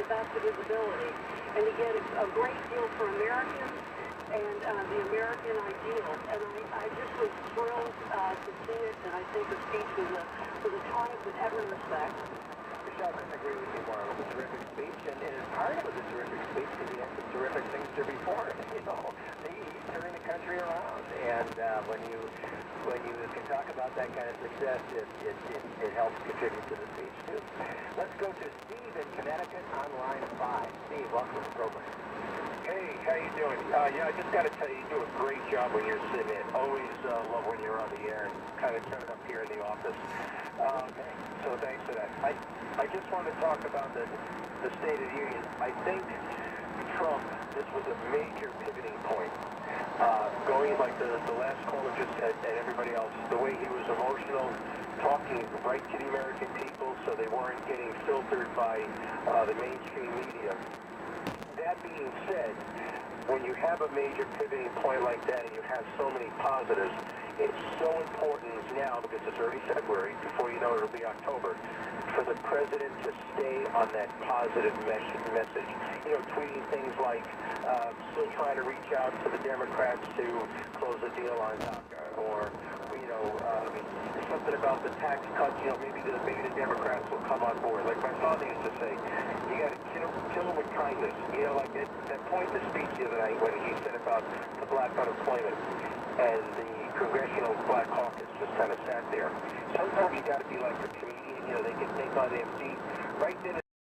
best visibility, and to get a great deal for Americans and the American ideals. And I just was thrilled to see it, and I think the speech was a triumph in every respect. Michelle, I couldn't agree with you more. It was a terrific speech, and as part of it was a terrific speech because he had some terrific things to report. You know, he's turning the country around, and when you can talk about that kind of success, it helps contribute to the speech too. Let's go to Steve in Connecticut on line 5. Steve, welcome to the program. Hey, how you doing? Yeah, I just got to tell you, you do a great job when you're sitting in. Always love when you're on the air and kind of turn it up here in the office. So thanks for that. I just want to talk about the State of the Union. I think Trump, this was a major pivoting point. Going like the last caller just said, and everybody else, the way he was emotional, talking right to the American people so they weren't getting filtered by the mainstream media. That being said, when you have a major pivoting point like that and you have so many positives, it's so important now, because it's already February, before you know it'll be October, for the president to stay on that positive message. You know, tweeting things like, still trying to reach out to the Democrats to close a deal on DACA, or, you know, something about the tax cuts, you know, maybe the Democrats will come on board. Like my father used to say, you got to kill them with kindness. You know, like that point in the speech the other night when he said about the black unemployment and the Congressional Black Caucus just kind of sat there. Sometimes you got to be like a comedian, you know, they can think on their feet. Right then